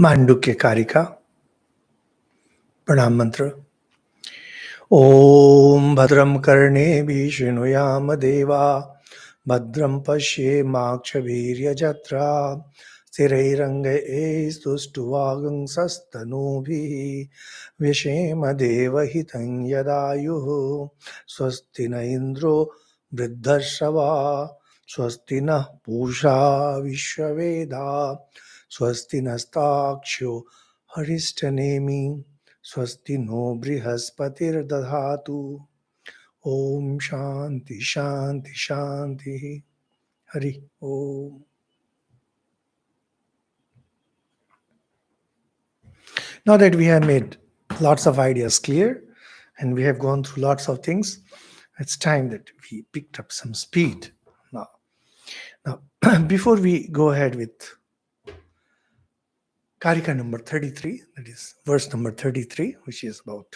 Mandukya Karika, Pranam Mantra. Om Bhadram Karne Vishunuyam Deva Bhadram Pashe Makshavirya Jatra Stirairanga Estustuvagang Sastanubhi Vishema Deva Hitang Yadayuhu Swasti na Indro Vriddhashava Swasti na Pusha Vishwaveda Swasti Nastakshyo Haristanemi Swasti no Brihaspati'r Dadhatu. Om Shanti Shanti Shanti. Hari Om. Now that we have made lots of ideas clear and we have gone through lots of things, it's time that we picked up some speed. Now, before we go ahead with Karika number 33, that is verse number 33, which is about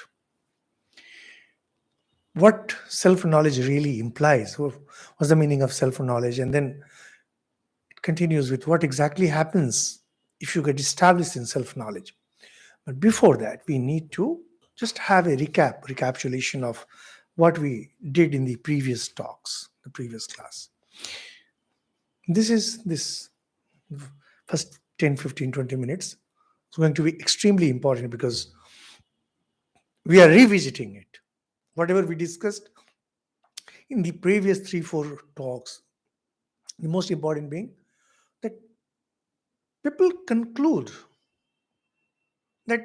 what self-knowledge really implies. What's the meaning of self-knowledge? And then it continues with what exactly happens if you get established in self-knowledge. But before that, we need to just have a recapitulation of what we did in the previous talks, the previous class. This first 10, 15, 20 minutes is going to be extremely important because we are revisiting it. Whatever we discussed in the previous 3-4 talks, the most important being that people conclude that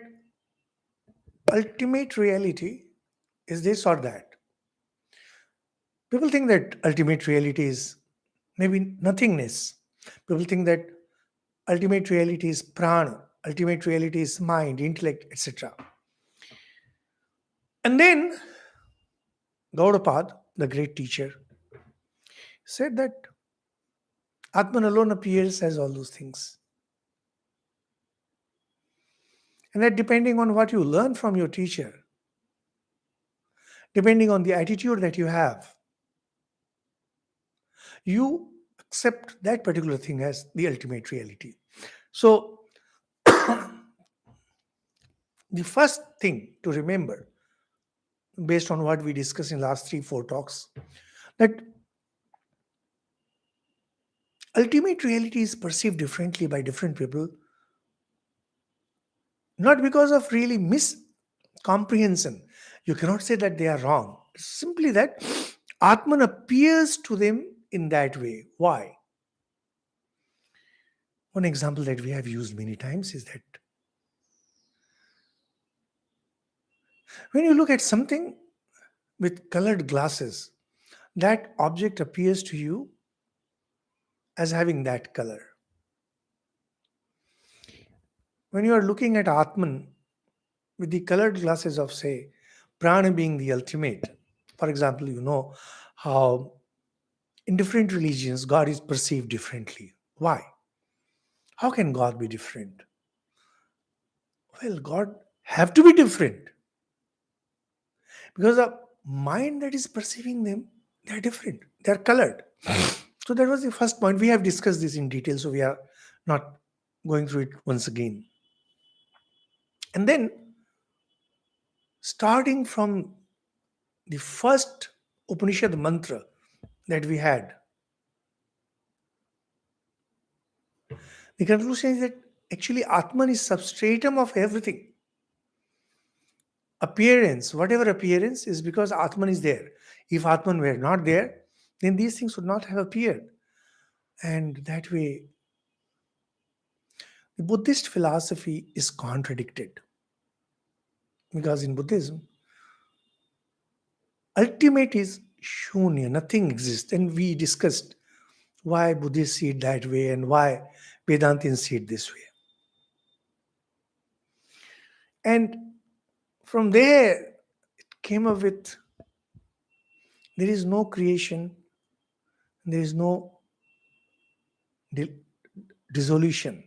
ultimate reality is this or that. People think that ultimate reality is maybe nothingness. People think that ultimate reality is prana, ultimate reality is mind, intellect, etc. And then Gaudapada, the great teacher, said that Atman alone appears as all those things. And that depending on what you learn from your teacher, depending on the attitude that you have, you accept that particular thing as the ultimate reality. So, the first thing to remember, based on what we discussed in last 3-4 talks, that ultimate reality is perceived differently by different people, not because of really miscomprehension. You cannot say that they are wrong. It's simply that Atman appears to them in that way. Why? One example that we have used many times is that when you look at something with colored glasses, that object appears to you as having that color. When you are looking at Atman with the colored glasses of, say, prana being the ultimate, for example, you know how in different religions God is perceived differently. Why? How can God be different? Well, God have to be different because the mind that is perceiving them, they are different. They are colored. So that was the first point. We have discussed this in detail, so we are not going through it once again. And then, starting from the first Upanishad mantra that we had, the conclusion is that actually Atman is substratum of everything. Appearance, whatever appearance, is because Atman is there. If Atman were not there, then these things would not have appeared. And that way, the Buddhist philosophy is contradicted. Because in Buddhism, ultimate is shunya, nothing exists. And we discussed why Buddhists see it that way and why Vedantins see it this way. And from there, it came up with there is no creation, there is no dissolution.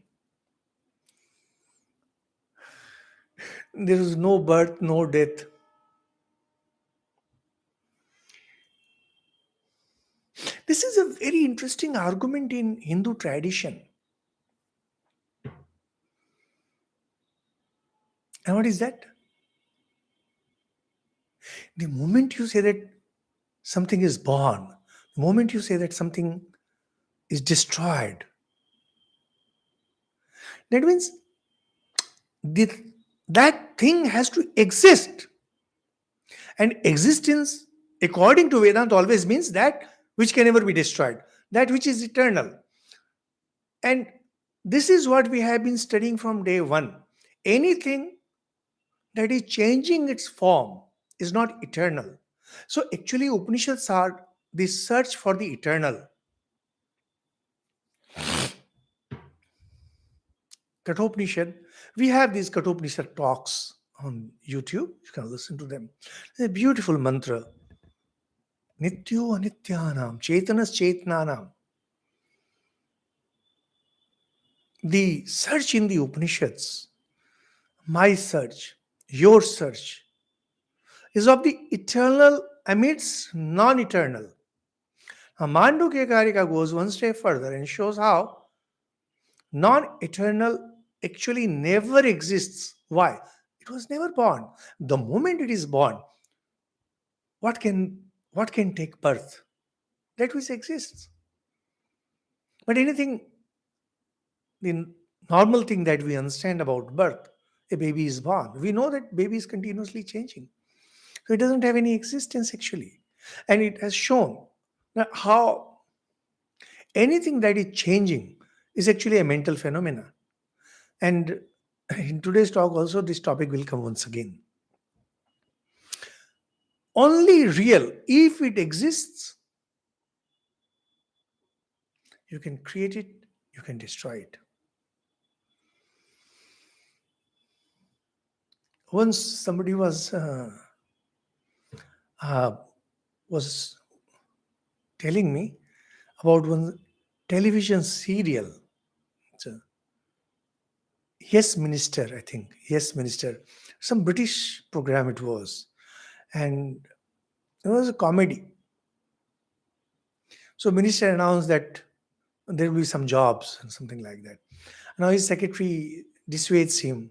There is no birth, no death. This is a very interesting argument in Hindu tradition. And what is that? The moment you say that something is born, the moment you say that something is destroyed, that means the, that thing has to exist. And existence, according to Vedanta, always means that which can never be destroyed, that which is eternal. And this is what we have been studying from day one. Anything that is changing its form is not eternal. So actually, Upanishads are the search for the eternal. Kathopanishad, we have these Kathopanishad talks on YouTube. You can listen to them. It's a beautiful mantra. Nityo anityanam, chetanas chetnanam. The search in the Upanishads, my search, your search, is of the eternal amidst non-eternal. Now, Mandukya Karika goes one step further and shows how non-eternal actually never exists. Why? It was never born. The moment it is born, what can take birth? That which exists. But anything, the normal thing that we understand about birth, a baby is born. We know that baby is continuously changing. So it doesn't have any existence actually. And it has shown that how anything that is changing is actually a mental phenomena. And in today's talk also this topic will come once again. Only real, if it exists, you can create it, you can destroy it. Once somebody was telling me about one television serial. It's a Yes Minister, I think. Yes Minister. Some British program it was. And it was a comedy. So minister announced that there will be some jobs and something like that. Now his secretary dissuades him.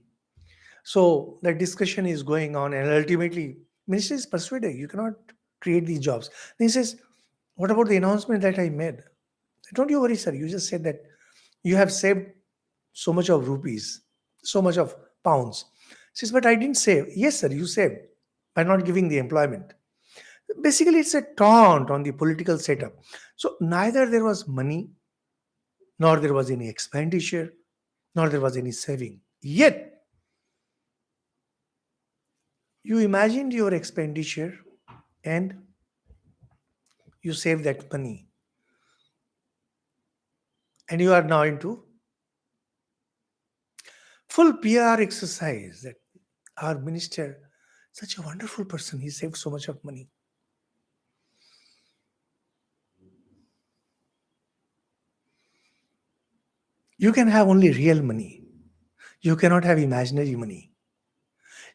So that discussion is going on, and ultimately minister is persuaded you cannot create these jobs. Then he says, what about the announcement that I made? Don't you worry, sir. You just said that you have saved so much of rupees, so much of pounds. He says, but I didn't save. Yes, sir, you saved by not giving the employment. Basically, it's a taunt on the political setup. So neither there was money, nor there was any expenditure, nor there was any saving. Yet, you imagined your expenditure and you save that money. And you are now into full PR exercise that our minister, such a wonderful person, he saved so much of money. You can have only real money. You cannot have imaginary money.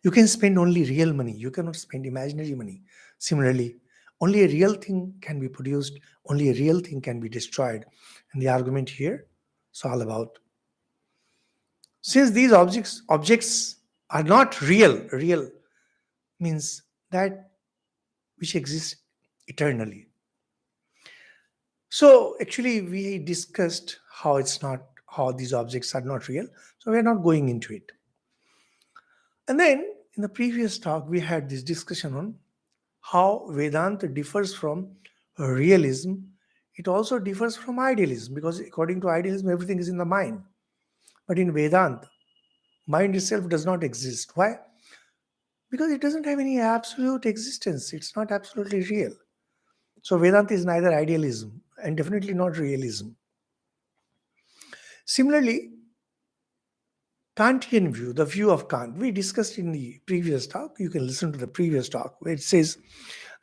You can spend only real money. You cannot spend imaginary money. Similarly, only a real thing can be produced, only a real thing can be destroyed. And the argument here is all about since these objects are not real means that which exists eternally. So actually we discussed how these objects are not real. So we're not going into it. And then in the previous talk, we had this discussion on how Vedanta differs from realism. It also differs from idealism because according to idealism, everything is in the mind. But in Vedanta, mind itself does not exist. Why? Because it doesn't have any absolute existence. It's not absolutely real. So Vedanta is neither idealism and definitely not realism. Similarly, Kantian view, the view of Kant, we discussed in the previous talk. You can listen to the previous talk where it says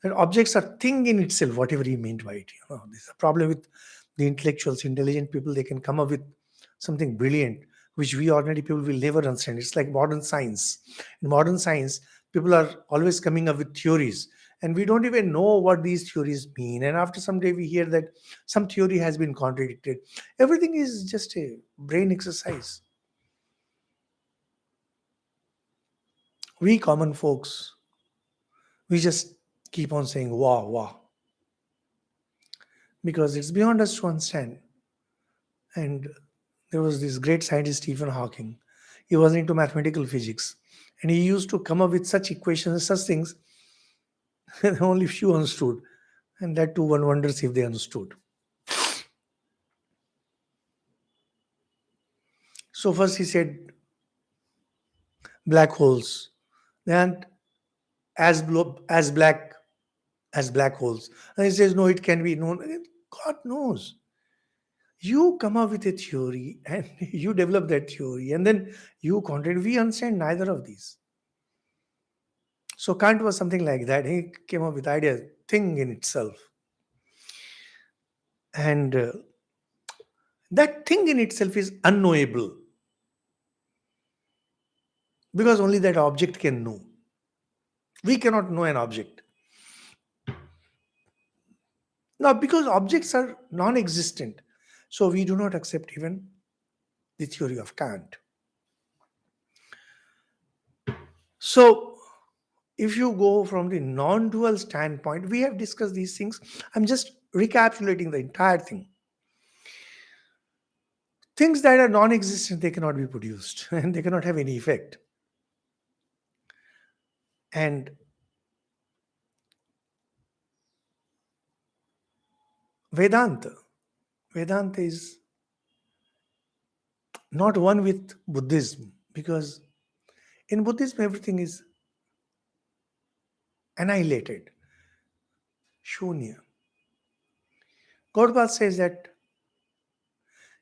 that objects are thing in itself, whatever he meant by it. This is a problem with the intellectuals, intelligent people. They can come up with something brilliant, which we ordinary people will never understand. It's like modern science. In modern science, people are always coming up with theories, and we don't even know what these theories mean. And after some day, we hear that some theory has been contradicted. Everything is just a brain exercise. We common folks, we just keep on saying wow, wow, because it's beyond us to understand. And there was this great scientist, Stephen Hawking. He was into mathematical physics. And he used to come up with such equations, such things, that only few understood. And that too, one wonders if they understood. So first he said black holes. Then as black as black holes. And he says, no, it can be known. God knows. You come up with a theory and you develop that theory, and then you content. We understand neither of these. So Kant was something like that. He came up with idea, thing in itself. And that thing in itself is unknowable because only that object can know. We cannot know an object. Now, because objects are non existent, so we do not accept even the theory of Kant. So, if you go from the non dual standpoint, we have discussed these things. I'm just recapitulating the entire thing. Things that are non existent, they cannot be produced and they cannot have any effect. And Vedanta, Vedanta is not one with Buddhism because in Buddhism everything is annihilated, shunya. Gaudapada says that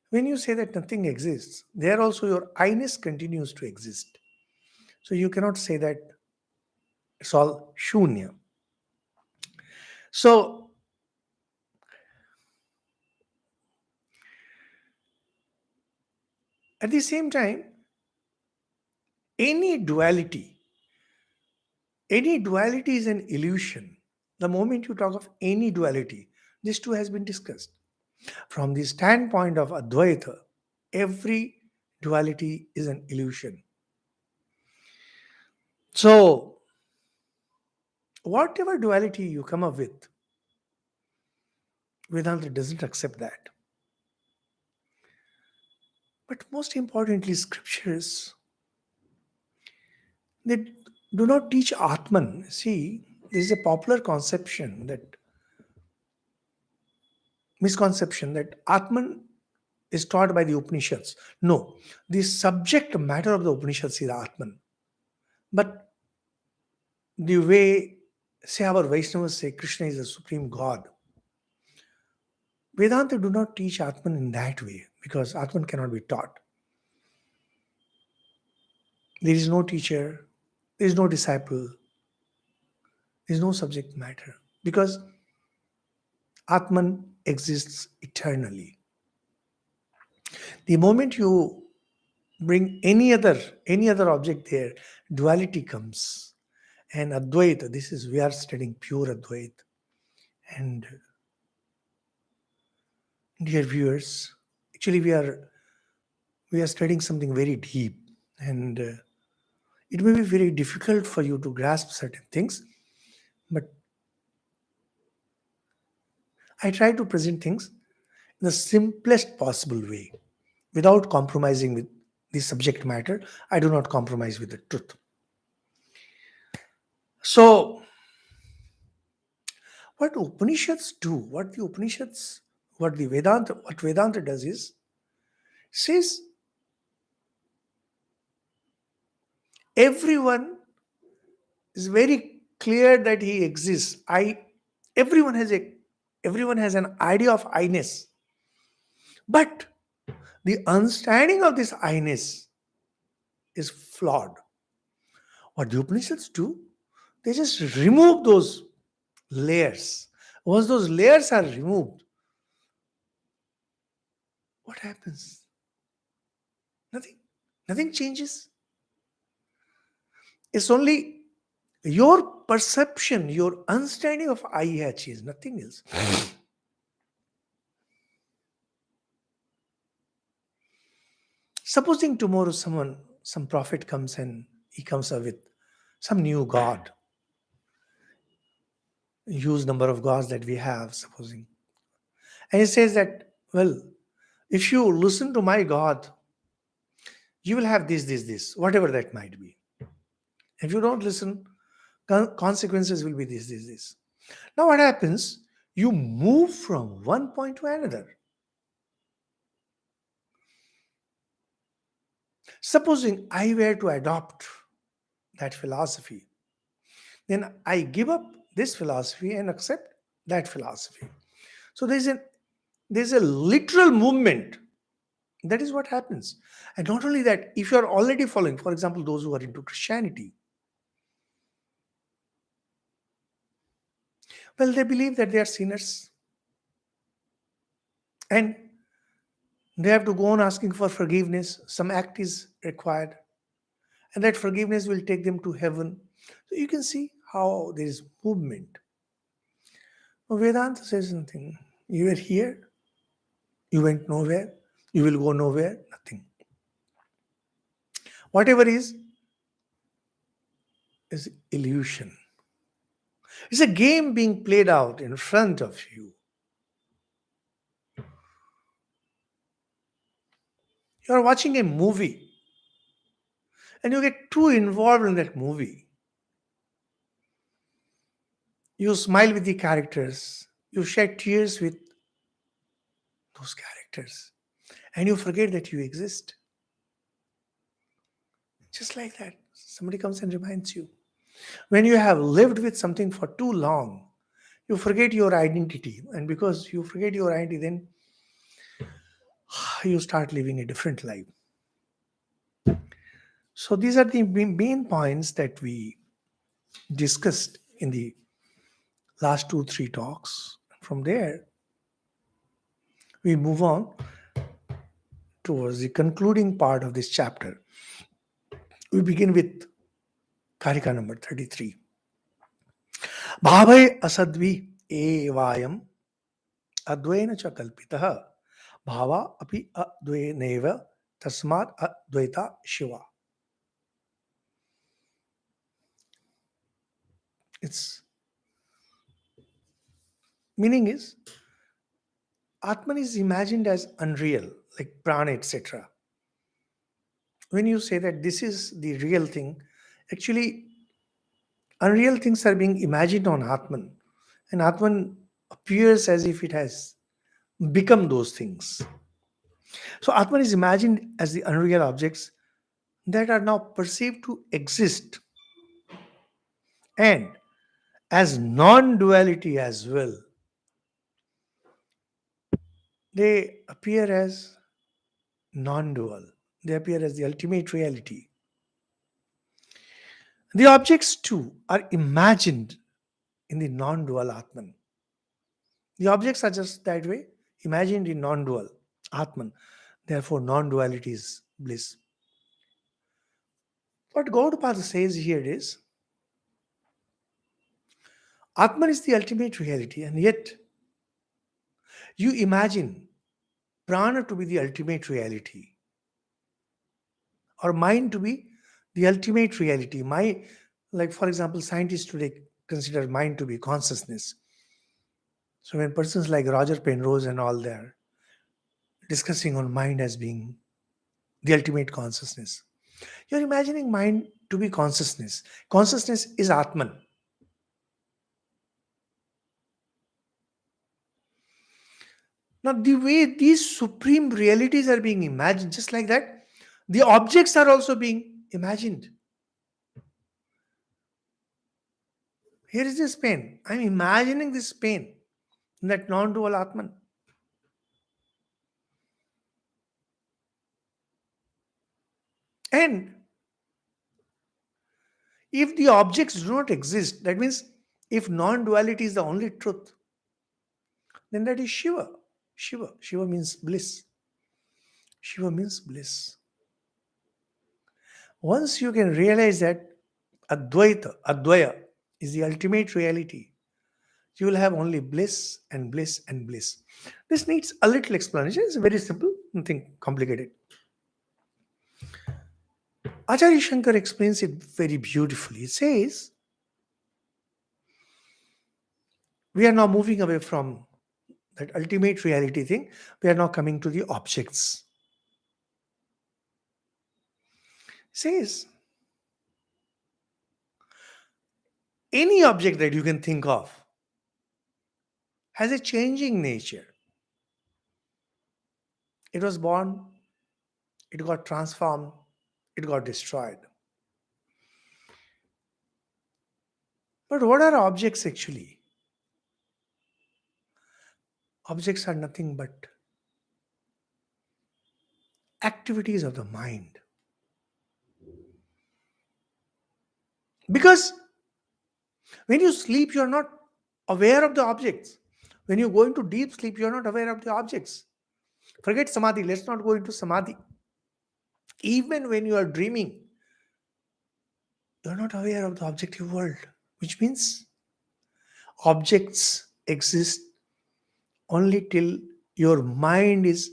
when you say that nothing exists, there also your I-ness continues to exist. So you cannot say that it's all shunya. So at the same time, any duality, any duality is an illusion. The moment you talk of any duality, this too has been discussed. From the standpoint of Advaita, every duality is an illusion. So, whatever duality you come up with, Vedanta doesn't accept that. But most importantly, scriptures, they do not teach Atman. See, this is a popular misconception that Atman is taught by the Upanishads. No, the subject matter of the Upanishads is Atman. But the way, say, our Vaishnavas say Krishna is the supreme God, Vedanta do not teach Atman in that way because Atman cannot be taught. There is no teacher, there is no disciple, there is no subject matter because Atman exists eternally. The moment you bring any other object there, duality comes. And Advaita, this is we are studying pure Advaita. And dear viewers, actually we are studying something very deep, and it may be very difficult for you to grasp certain things, but I try to present things in the simplest possible way without compromising with the subject matter. I do not compromise with the truth. So, what Upanishads do, what Vedanta does is says everyone is very clear that he exists. Everyone has a everyone has an idea of I-ness, but the understanding of this I-ness is flawed. What the Upanishads do, they just remove those layers. Once those layers are removed, what happens? Nothing. Nothing changes. It's only your perception, your understanding of I has changed, nothing else. Supposing tomorrow some prophet comes and he comes up with some new god, huge number of gods that we have, supposing. And he says that, well, if you listen to my God, you will have this, whatever that might be. If you don't listen, consequences will be this. Now, what happens? You move from one point to another. Supposing I were to adopt that philosophy, then I give up this philosophy and accept that philosophy. So there's a literal movement. That is what happens. And not only that, if you are already following, for example, those who are into Christianity, well, they believe that they are sinners. And they have to go on asking for forgiveness. Some act is required. And that forgiveness will take them to heaven. So you can see how there is movement. Now, Vedanta says something. You were here, you went nowhere, you will go nowhere, nothing. Whatever is illusion. It's a game being played out in front of you. You are watching a movie and you get too involved in that movie. You smile with the characters, you shed tears with those characters, and you forget that you exist. Just like that, somebody comes and reminds you. When you have lived with something for too long, you forget your identity. And because you forget your identity, then you start living a different life. So these are the main points that we discussed in the last 2-3 talks. From there, we move on towards the concluding part of this chapter. We begin with Karika number 33. Bhavai asadvi evayam advaina cha kalpitaha bhava api advaineva tasmat advaita shiva. Its meaning is Atman is imagined as unreal, like prana, etc. When you say that this is the real thing, actually, unreal things are being imagined on Atman, and Atman appears as if it has become those things. So, Atman is imagined as the unreal objects that are now perceived to exist, and as non duality as well. They appear as non dual, they appear as the ultimate reality. The objects too are imagined in the non dual Atman. The objects are just that way, imagined in non dual Atman. Therefore, non duality is bliss. What Gaudapada says here is Atman is the ultimate reality, and yet you imagine prana to be the ultimate reality, or mind to be the ultimate reality. Like for example, scientists today consider mind to be consciousness. So when persons like Roger Penrose and all there discussing on mind as being the ultimate consciousness, you're imagining mind to be consciousness. Consciousness is Atman. Now, the way these supreme realities are being imagined, just like that, the objects are also being imagined. Here is this pain. I'm imagining this pain in that non dual Atman. And if the objects do not exist, that means if non duality is the only truth, then that is Shiva. Shiva means bliss. Shiva means bliss. Once you can realize that Advaita is the ultimate reality, you will have only bliss and bliss and bliss. This needs a little explanation. It's very simple, nothing complicated. Acharya Shankar explains it very beautifully. It says, we are now moving away from that ultimate reality thing. We are now coming to the objects. It says, any object that you can think of has a changing nature. It was born, it got transformed, it got destroyed. But what are objects actually? Objects are nothing but activities of the mind. Because when you sleep, you're not aware of the objects. When you go into deep sleep, you're not aware of the objects. Forget samadhi, let's not go into samadhi. Even when you are dreaming, you're not aware of the objective world, which means objects exist only till your mind is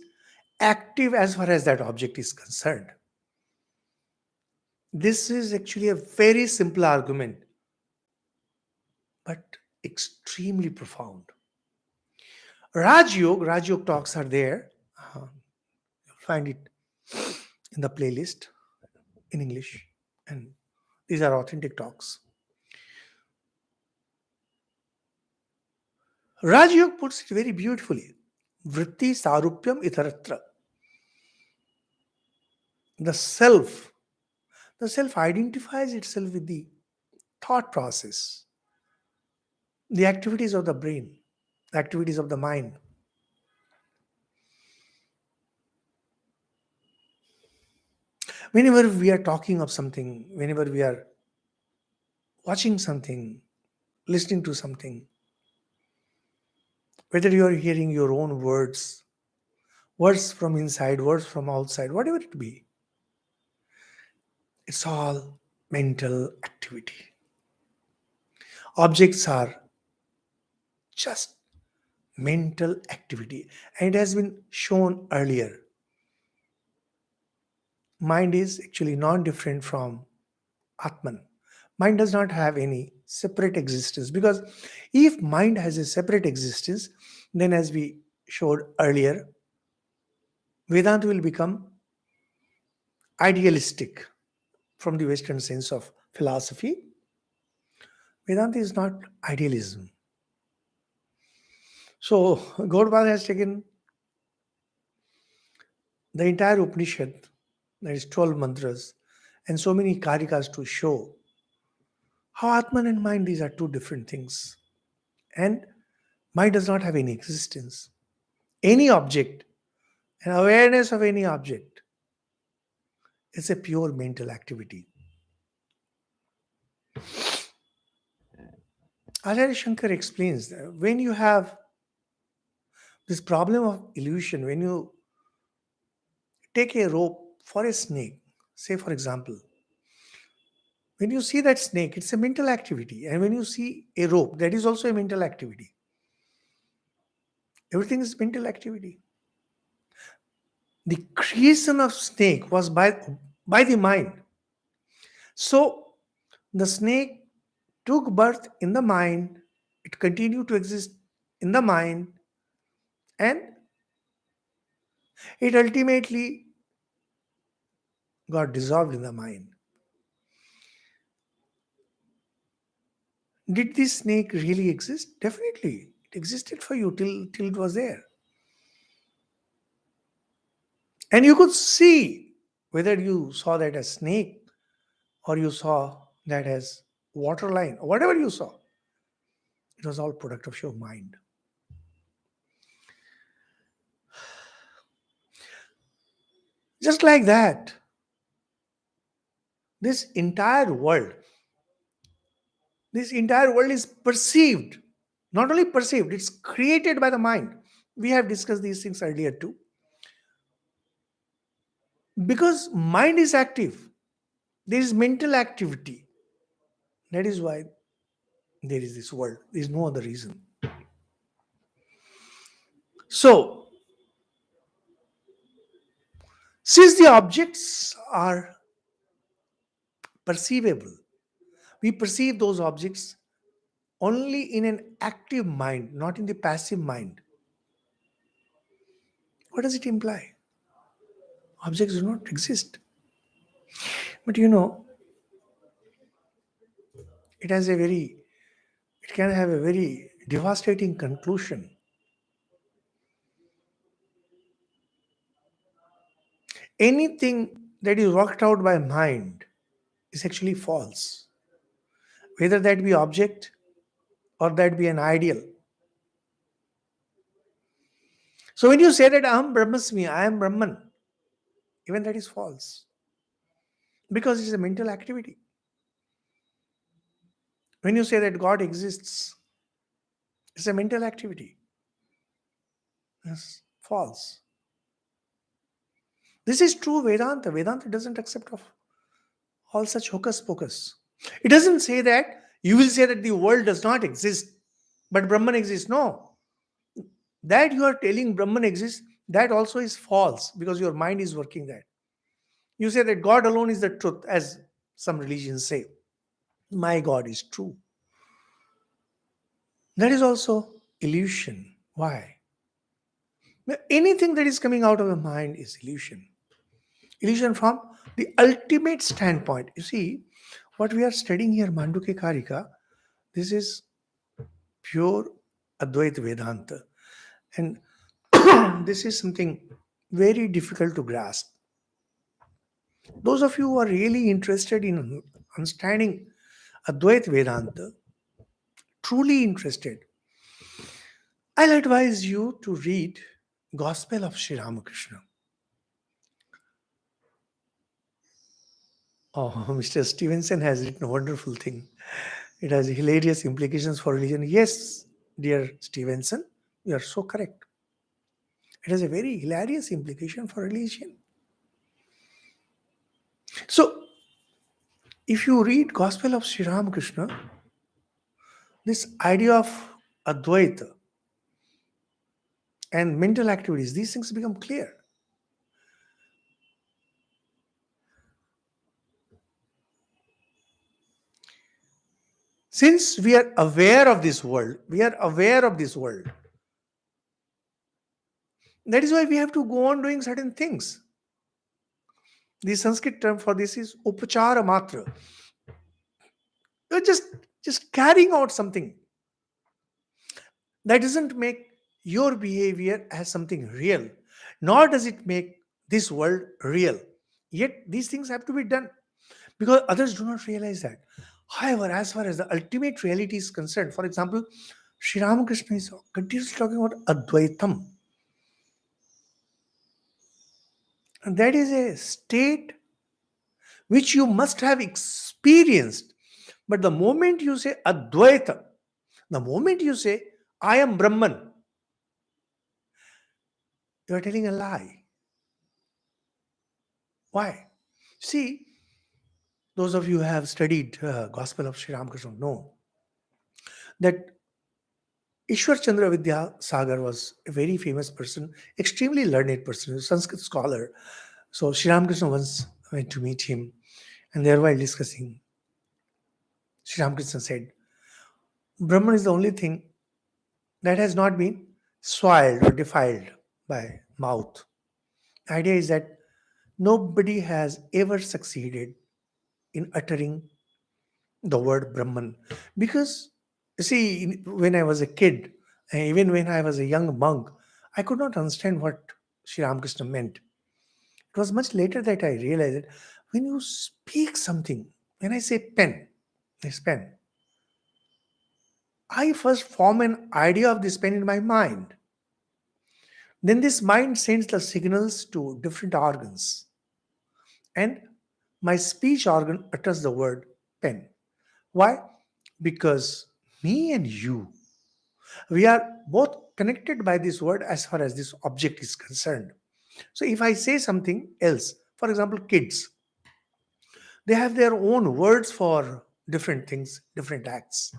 active as far as that object is concerned. This is actually a very simple argument, but extremely profound. Raj Yoga talks are there. You'll find it in the playlist in English, and these are authentic talks. Raj Yoga puts it very beautifully. Vritti sarupyam itaratra. The self, the self identifies itself with the thought process, the activities of the brain, the activities of the mind. Whenever we are talking of something, whenever we are watching something, listening to something, whether you are hearing your own words, words from inside, words from outside, whatever it be, it's all mental activity. Objects are just mental activity. And it has been shown earlier. Mind is actually non different from Atman. Mind does not have any separate existence, because if mind has a separate existence, then as we showed earlier, Vedanta will become idealistic from the Western sense of philosophy. Vedanta is not idealism. So Gaudapada has taken the entire Upanishad, that is 12 mantras, and so many karikas to show how Atman and mind, these are two different things. And mind does not have any existence. Any object, an awareness of any object, is a pure mental activity. Acharya Shankar explains that when you have this problem of illusion, when you take a rope for a snake, say for example, when you see that snake, it's a mental activity. And when you see a rope, that is also a mental activity. Everything is mental activity. The creation of snake was by the mind. So the snake took birth in the mind, it continued to exist in the mind, and it ultimately got dissolved in the mind. Did this snake really exist? Definitely. It existed for you till it was there. And you could see whether you saw that as snake or you saw that as water line or whatever you saw. It was all product of your mind. Just like that, this entire world, this entire world is perceived. Not only perceived, it's created by the mind. We have discussed these things earlier too. Because mind is active, there is mental activity. That is why there is this world. There is no other reason. So, since the objects are perceivable. We perceive those objects only in an active mind, not in the passive mind. What does it imply? Objects do not exist. But it has a very, it can have a very devastating conclusion. Anything that is worked out by mind is actually false, whether that be object or that be an ideal. So when you say that Aham Brahmasmi, I am Brahman, even that is false because it's a mental activity. When you say that God exists, it's a mental activity. Yes, false. This is true Vedanta. Vedanta doesn't accept of all such hocus pocus. It doesn't say that you will say that the world does not exist, but Brahman exists. No. That you are telling Brahman exists, that also is false because your mind is working that. You say that God alone is the truth, as some religions say. My God is true. That is also illusion. Why? Anything that is coming out of the mind is illusion. Illusion from the ultimate standpoint. You see, what we are studying here, Mandukya Karika, this is pure Advaita Vedanta. And this is something very difficult to grasp. Those of you who are really interested in understanding Advaita Vedanta, truly interested, I'll advise you to read Gospel of Sri Ramakrishna. Oh, Mr. Stevenson has written a wonderful thing. It has hilarious implications for religion. Yes, dear Stevenson, you are so correct. It has a very hilarious implication for religion. So, if you read Gospel of Sri Ramakrishna, this idea of Advaita and mental activities, these things become clear. Since we are aware of this world, that is why we have to go on doing certain things. The Sanskrit term for this is upachara matra. You're just carrying out something. That doesn't make your behavior as something real, nor does it make this world real. Yet these things have to be done because others do not realize that. However, as far as the ultimate reality is concerned, for example, Sri Ramakrishna is continuously talking about Advaitam. And that is a state which you must have experienced. But the moment you say Advaita, the moment you say, I am Brahman, you are telling a lie. Why? See, those of you who have studied Gospel of Sri Ramakrishna know that Ishwar Chandra Vidya Sagar was a very famous person, extremely learned person, a Sanskrit scholar. So Sri Ramakrishna once went to meet him, and there while discussing, Sri Ramakrishna said, Brahman is the only thing that has not been soiled or defiled by mouth. The idea is that nobody has ever succeeded in uttering the word Brahman. Because, you see, when I was a kid, and even when I was a young monk, I could not understand what Sri Ramakrishna meant. It was much later that I realized that when you speak something, when I say pen, this pen, I first form an idea of this pen in my mind. Then this mind sends the signals to different organs. And my speech organ utters the word pen. Why? Because me and you, we are both connected by this word as far as this object is concerned. So if I say something else, for example, kids, they have their own words for different things, different acts.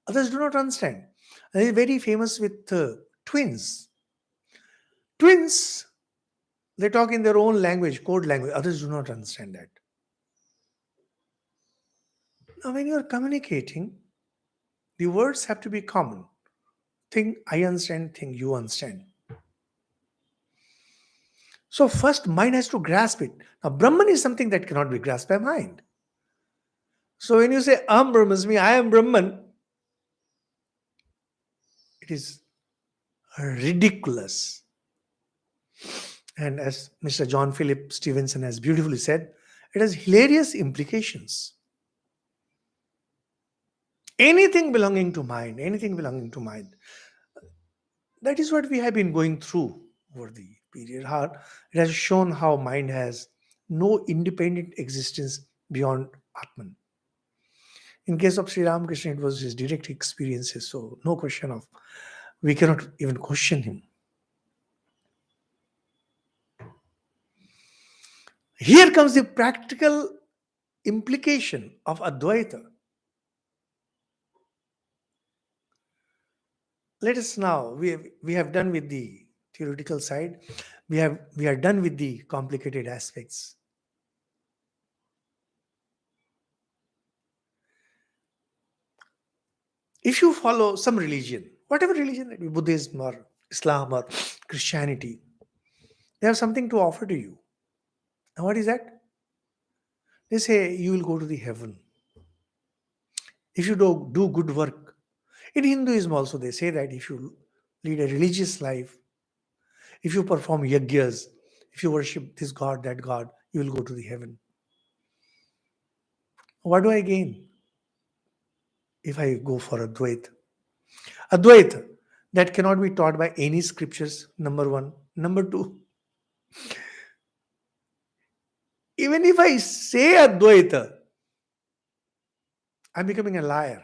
Others do not understand. They are very famous with twins. Twins, they talk in their own language, code language. Others do not understand that. Now, when you are communicating, the words have to be common. Think I understand, think you understand. So, first, mind has to grasp it. Now, Brahman is something that cannot be grasped by mind. So, when you say Brahmasmi, I am Brahman, it is ridiculous. And as Mr. John Philip Stevenson has beautifully said, it has hilarious implications. Anything belonging to mind, that is what we have been going through over the period. It has shown how mind has no independent existence beyond Atman. In case of Sri Ramakrishna, it was his direct experiences, so no question of, we cannot even question him. Here comes the practical implication of Advaita. Let us now, we have done with the theoretical side, we are done with the complicated aspects. If you follow some religion, whatever religion, that be Buddhism or Islam or Christianity, they have something to offer to you. And what is that? They say you will go to the heaven if you do good work. In Hinduism also they say that if you lead a religious life, if you perform yajnas, if you worship this god, that god, you will go to the heaven. What do I gain if I go for Advaita? Advaita, that cannot be taught by any scriptures, number one. Number two, even if I say Advaita, I'm becoming a liar.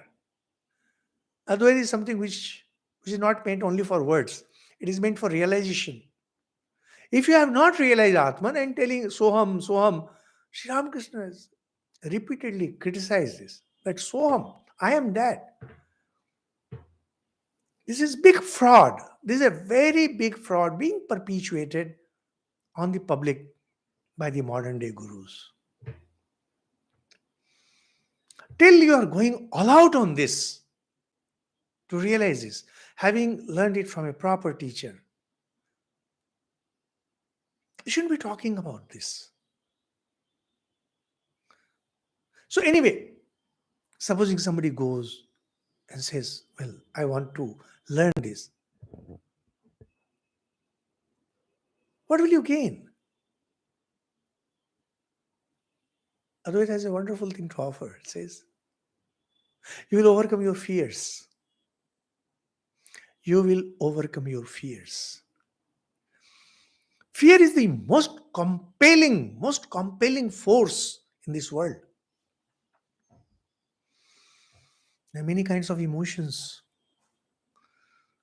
Advaita is something which is not meant only for words. It is meant for realization. If you have not realized Atman and telling Soham, Soham, Sri Ramakrishna has repeatedly criticized this. That Soham, I am that. This is big fraud. This is a very big fraud being perpetuated on the public by the modern day gurus. Till you are going all out on this to realize this, having learned it from a proper teacher, you shouldn't be talking about this. So, anyway, supposing somebody goes and says, well, I want to learn this. What will you gain? Advaita has a wonderful thing to offer. It says, you will overcome your fears. You will overcome your fears. Fear is the most compelling force in this world. There are many kinds of emotions.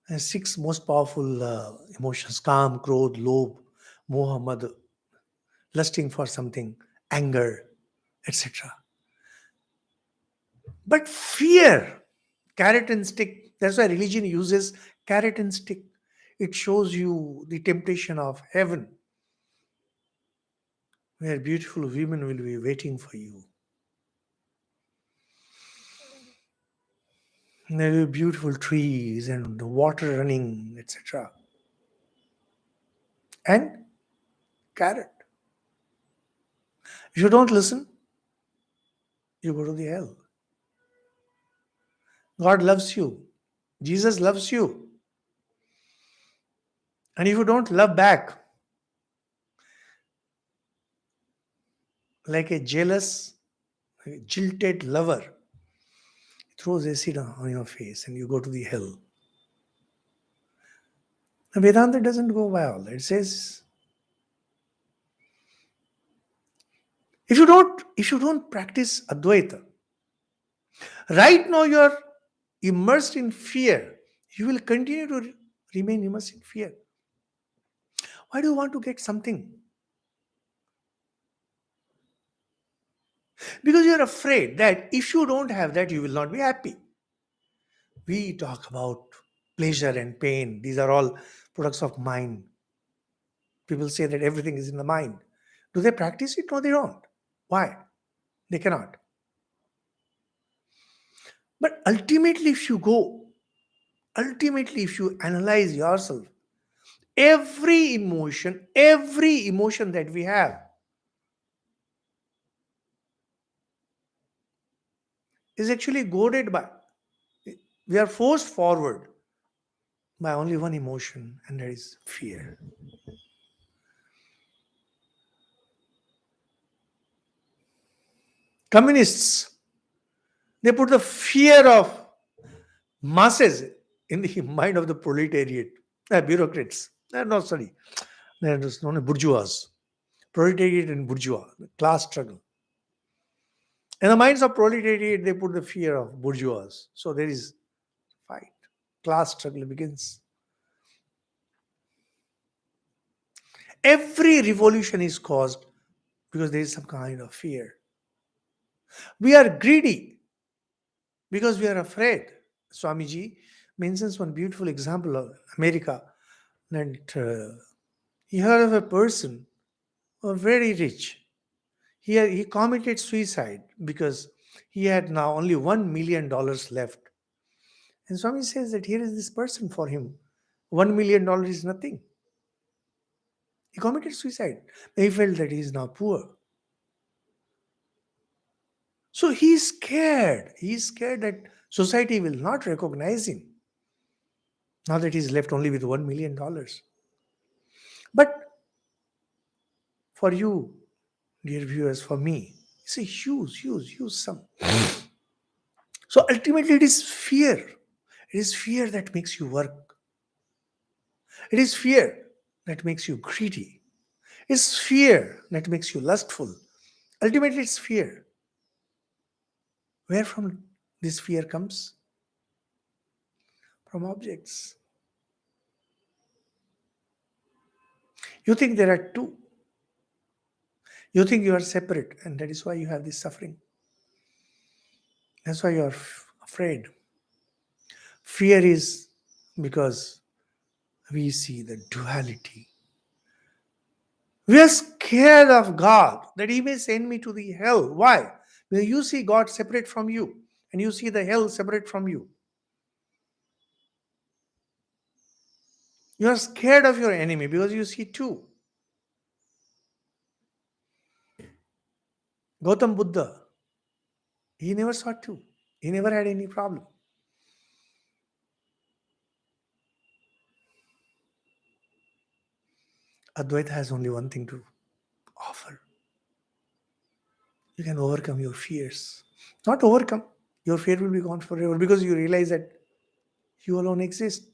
There are 6 most powerful emotions: Kam, Krodh, Lobh, Moha, Mad, lusting for something, anger, etc. But fear, carrot and stick, that's why religion uses carrot and stick. It shows you the temptation of heaven, where beautiful women will be waiting for you. There will be beautiful trees and the water running, etc. And carrot. If you don't listen, you go to the hell. God loves you. Jesus loves you. And if you don't love back, like a jealous, jilted lover, he throws acid on your face and you go to the hell. The Vedanta doesn't go by all that. It says, if you don't practice Advaita, right now you are immersed in fear. You will continue to remain immersed in fear. Why do you want to get something? Because you are afraid that if you don't have that, you will not be happy. We talk about pleasure and pain. These are all products of mind. People say that everything is in the mind. Do they practice it? No, they don't. Why? They cannot. But ultimately, if you analyze yourself, every emotion that we have is actually goaded by, we are forced forward by only one emotion, and that is fear. Communists, they put the fear of masses in the mind of the proletariat, bureaucrats. No, sorry, that is known as bourgeois, proletariat and bourgeois, the class struggle. In the minds of proletariat, they put the fear of bourgeois. So there is fight. Class struggle begins. Every revolution is caused because there is some kind of fear. We are greedy because we are afraid. Swamiji mentions one beautiful example of America, that he heard of a person who was very rich. He committed suicide because he had now only $1 million left. And Swami says that here is this person, for him, $1 million is nothing. He committed suicide. He felt that he is now poor. So he is scared. He is scared that society will not recognize him now that he is left only with $1 million. But for you, dear viewers, for me, it's a huge sum. So ultimately, it is fear. It is fear that makes you work. It is fear that makes you greedy. It's fear that makes you lustful. Ultimately, it's fear. Where from this fear comes? From objects. You think there are two. You think you are separate, and that is why you have this suffering. That's why you are afraid. Fear is because we see the duality. We are scared of God, that He may send me to the hell. Why? Because you see God separate from you, and you see the hell separate from you. You are scared of your enemy because you see two. Gautam Buddha, he never saw two. He never had any problem. Advaita has only one thing to offer. You can overcome your fears. Not overcome. Your fear will be gone forever because you realize that you alone exist.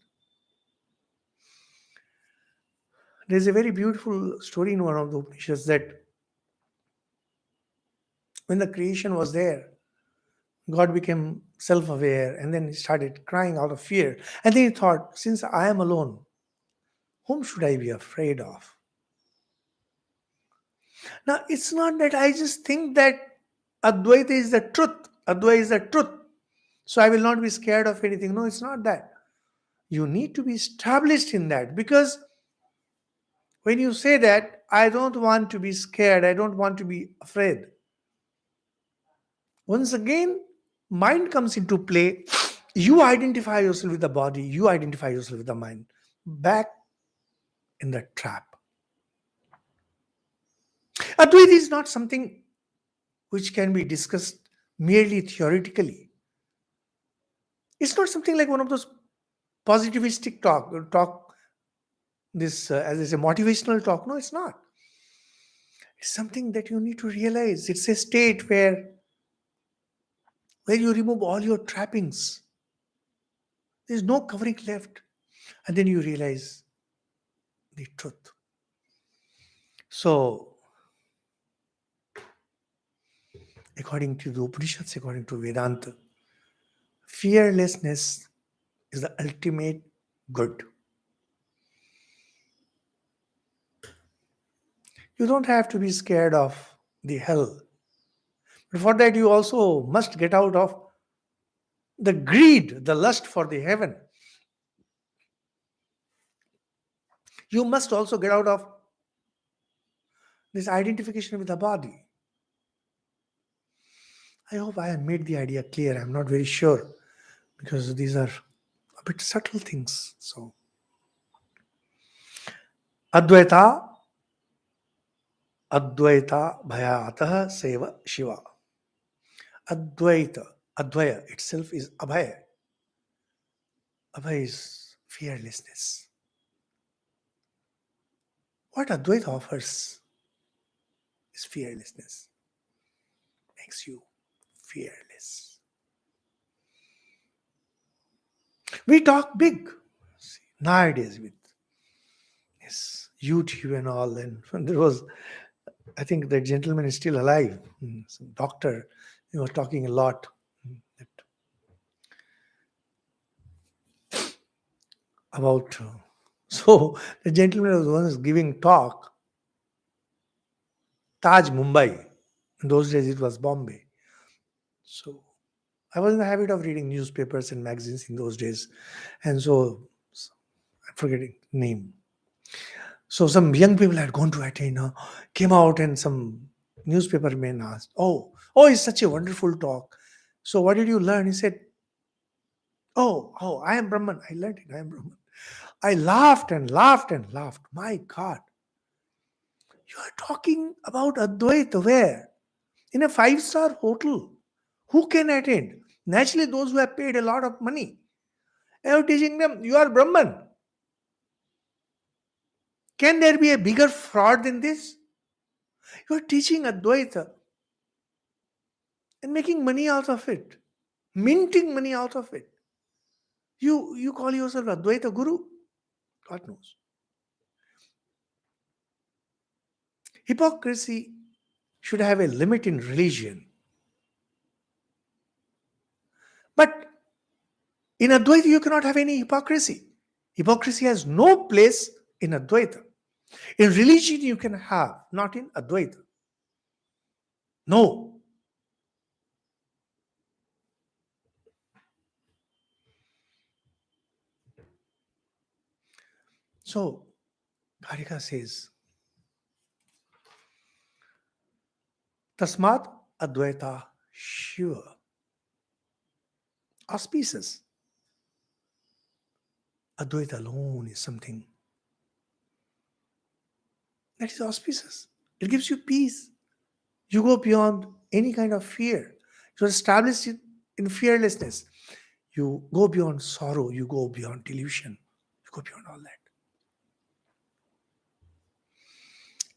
There's a very beautiful story in one of the Upanishads that when the creation was there, God became self aware and then he started crying out of fear. And then he thought, since I am alone, whom should I be afraid of? Now, it's not that I just think that Advaita is the truth. Advaita is the truth. So I will not be scared of anything. No, it's not that. You need to be established in that because when you say that, I don't want to be scared, I don't want to be afraid. Once again, mind comes into play. You identify yourself with the body, you identify yourself with the mind. Back in the trap. Advaita is not something which can be discussed merely theoretically. It's not something like one of those positivistic talk this as I say motivational talk. No, it's not. It's something that you need to realize. It's a state where you remove all your trappings. There's no covering left. And then you realize the truth. So, according to the Upanishads, according to Vedanta, fearlessness is the ultimate good. You don't have to be scared of the hell. But for that, you also must get out of the greed, the lust for the heaven. You must also get out of this identification with the body. I hope I have made the idea clear. I'm not very sure because these are a bit subtle things. So, Advaita, Advaita Bhayatah Seva Shiva. Advaita, Advaya itself is Abhaya. Abhaya is fearlessness. What Advaita offers is fearlessness, makes you fearless. We talk big nowadays with yes, YouTube and all. And there was, I think the gentleman is still alive, some doctor, he was talking a lot that about. So the gentleman was once giving talk, Taj Mumbai. In those days it was Bombay. So I was in the habit of reading newspapers and magazines in those days, and so I'm forgetting name. So some young people had gone to attend, came out, and some newspaper men asked, "Oh, it's such a wonderful talk. So what did you learn?" He said, "Oh, I am Brahman. I learned it. I am Brahman." I laughed and laughed and laughed. My God, you are talking about Advaita where? In a five-star hotel. Who can attend? Naturally, those who have paid a lot of money. And you're teaching them, you are Brahman. Can there be a bigger fraud than this? You are teaching Advaita and making money out of it, minting money out of it. You call yourself Advaita Guru? God knows. Hypocrisy should have a limit in religion. But in Advaita, you cannot have any hypocrisy. Hypocrisy has no place in Advaita. In religion, you can have, not in Advaita. No. So, Karika says, Tasmat Advaita Shiva. Auspicious. Advaita alone is something that is auspicious. It gives you peace. You go beyond any kind of fear. You're established in fearlessness. You go beyond sorrow. You go beyond delusion. You go beyond all that.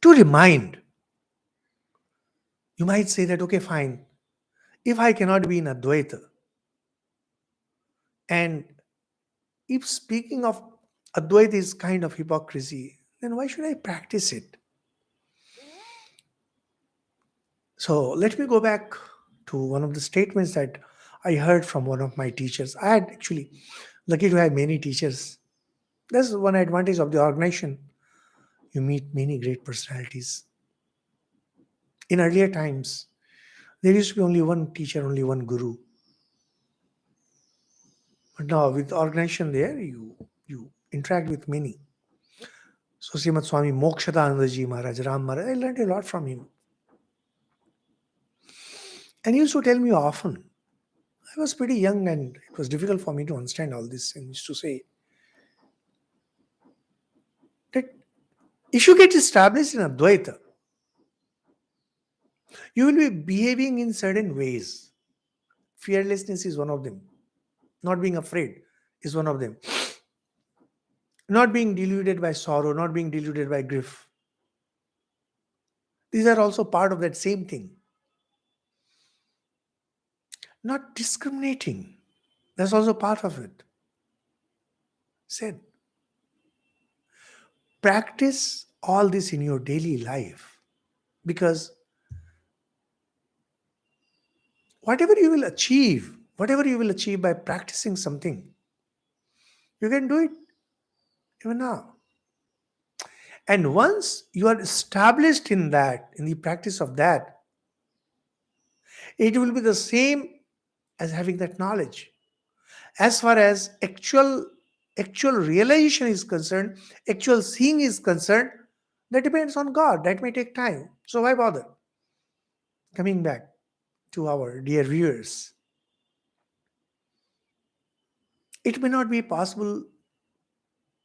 To remind, you might say that, okay, fine. If I cannot be in Advaita, and if speaking of Advaita is kind of hypocrisy, then why should I practice it? So let me go back to one of the statements that I heard from one of my teachers. I had actually lucky to have many teachers. That's one advantage of the organization. You meet many great personalities. In earlier times, there used to be only one teacher, only one guru. But now with organization there, you interact with many. So Srimad Swami Mokshadanandaji Maharaj, Ram Maharaj, I learned a lot from him. And he used to tell me often, I was pretty young and it was difficult for me to understand all this. And he used to say that if you get established in Advaita, you will be behaving in certain ways. Fearlessness is one of them. Not being afraid is one of them. Not being deluded by sorrow, not being deluded by grief. These are also part of that same thing. Not discriminating. That's also part of it. Said, practice all this in your daily life because whatever you will achieve by practicing something, you can do it even now. And once you are established in that, in the practice of that, it will be the same as having that knowledge. As far as actual realization is concerned, actual seeing is concerned, that depends on God. That may take time. So why bother? Coming back. to our dear viewers, it may not be possible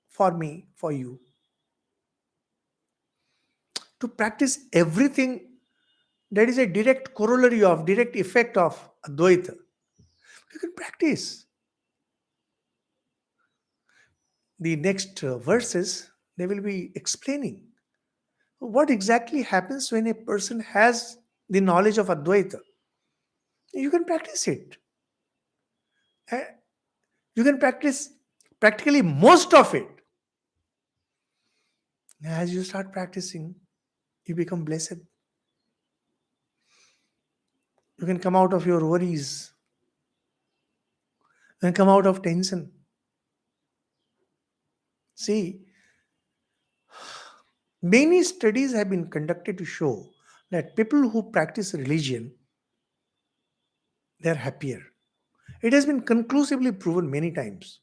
for me, for you, to practice everything that is a direct corollary of, direct effect of Advaita. You can practice. The next verses, they will be explaining what exactly happens when a person has the knowledge of Advaita. You can practice it. Uh, You can practice practically most of it. As you start practicing, you become blessed. You can come out of your worries. You can come out of tension. See, many studies have been conducted to show that people who practice religion, they are happier. It has been conclusively proven many times.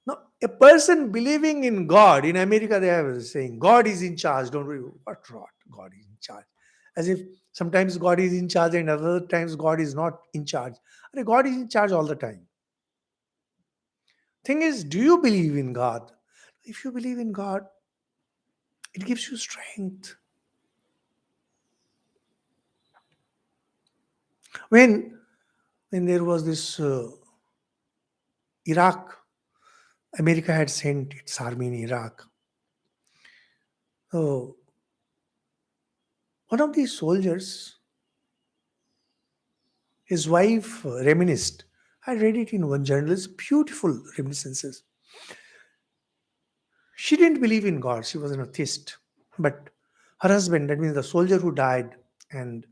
Now, a person believing in God, in America they are saying, God is in charge. Don't worry. What rot? God is in charge. As if sometimes God is in charge and other times God is not in charge. And God is in charge all the time. Thing is, do you believe in God? If you believe in God, it gives you strength. When when there was this Iraq, America had sent its army in Iraq. So one of these soldiers, his wife reminisced. I read it in one journal. It's beautiful reminiscences. She didn't believe in God. She was an atheist. But her husband, that means the soldier who died, and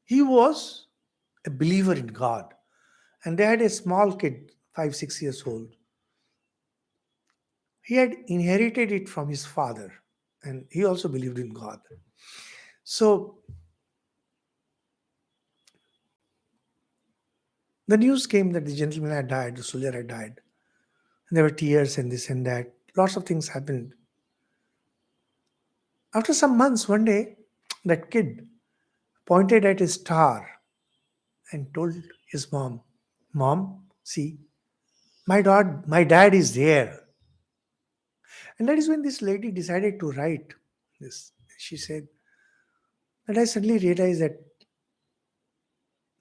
he was a believer in God. And they had a small kid, 5, 6 years old. He had inherited it from his father, and he also believed in God. So the news came that the gentleman had died, the soldier had died. And there were tears and this and that. Lots of things happened. After some months, one day, that kid pointed at his star and told his mom, Mom, see, my dad is there. And that is when this lady decided to write this. She said, and I suddenly realized that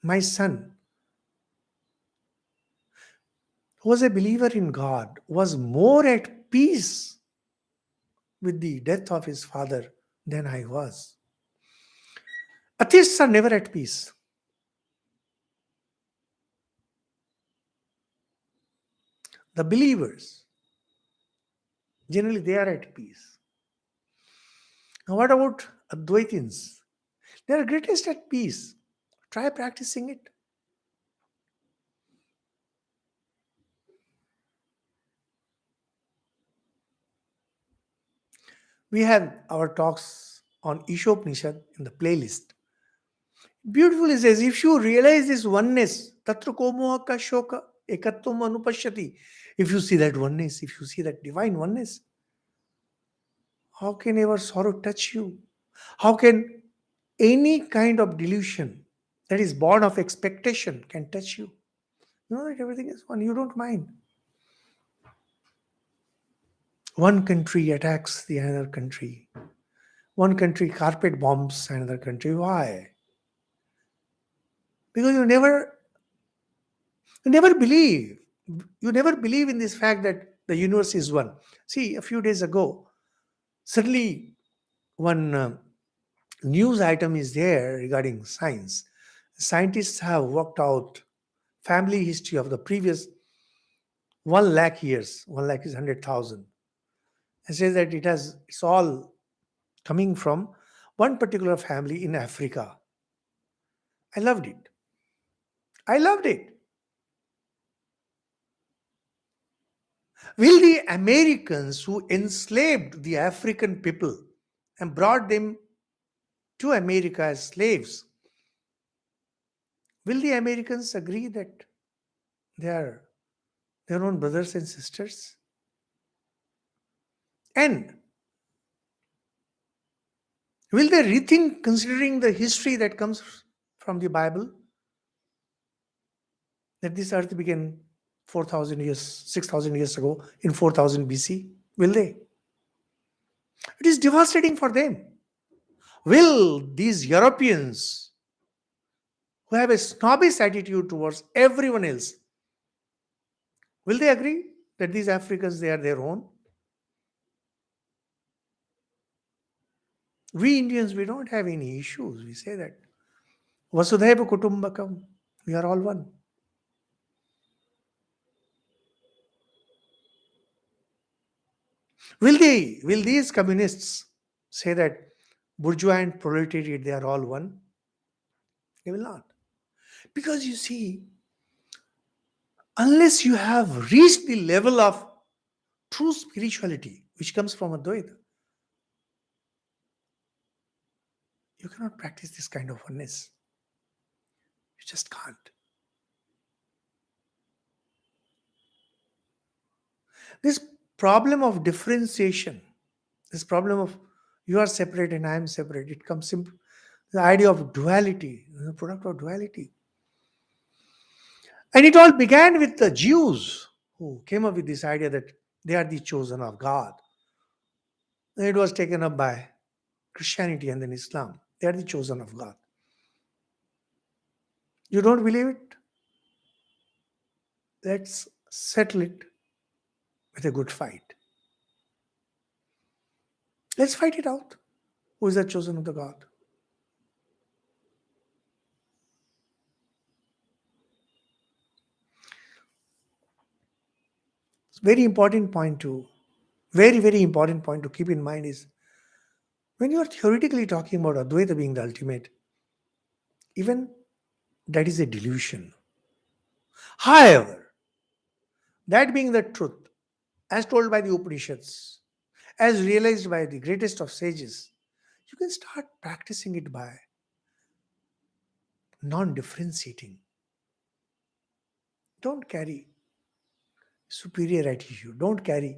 my son, who was a believer in God, was more at peace with the death of his father than I was. Atheists are never at peace. The believers, generally, they are at peace. Now, what about Advaitins? They are greatest at peace. Try practicing it. We have our talks on Ishopanishad in the playlist. Beautiful is as if you realize this oneness, tatra komoha ka shoka ekatvam anupashyati. If you see that oneness, if you see that divine oneness, how can ever sorrow touch you? How can any kind of delusion that is born of expectation can touch you? You know that everything is one. You don't mind. One country attacks the other country. One country carpet bombs another country. Why? Because you never believe. You never believe in this fact that the universe is one. See, a few days ago, suddenly one news item is there regarding science. Scientists have worked out family history of the previous 1 lakh years. 1 lakh is 100,000. And says that it's all coming from one particular family in Africa. I loved it. I loved it. Will the Americans who enslaved the African people and brought them to America as slaves, will the Americans agree that they are their own brothers and sisters? And Will they rethink considering the history that comes from the Bible? That this earth began 4,000 years, 6,000 years ago in 4000 BC? Will they? It is devastating for them. Will these Europeans who have a snobbish attitude towards everyone else, will they agree that these Africans, they are their own? We Indians, we don't have any issues. We say that. Vasudhaiva Kutumbakam. We are all one. Will these communists say that bourgeois and proletariat, they are all one? They will not. Because you see, unless you have reached the level of true spirituality, which comes from Advaita, you cannot practice this kind of oneness. You just can't. This problem of differentiation, this problem of you are separate and I am separate, it comes simple. The idea of duality, the product of duality. And it all began with the Jews who came up with this idea that they are the chosen of God. And it was taken up by Christianity and then Islam. They are the chosen of God. You don't believe it? Let's settle it with a good fight. Let's fight it out. Who is the chosen of the God? It's very important point to, very important point to keep in mind is when you are theoretically talking about Advaita being the ultimate, even that is a delusion. However, that being the truth, as told by the Upanishads, as realized by the greatest of sages, you can start practicing it by non-differentiating. Don't carry superior attitude. Don't carry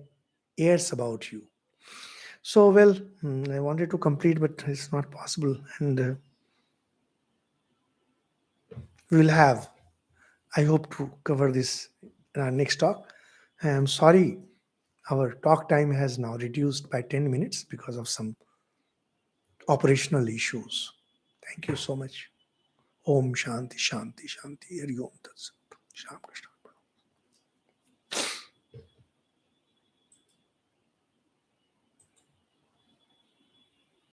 airs about you. So, well, I wanted to complete, but it's not possible. And we will have, I hope to cover this in our next talk. I am sorry, our talk time has now reduced by 10 minutes because of some operational issues. Thank you so much. Om Shanti Shanti Shanti. Hari Om Tat Sat. Shyam Krishna.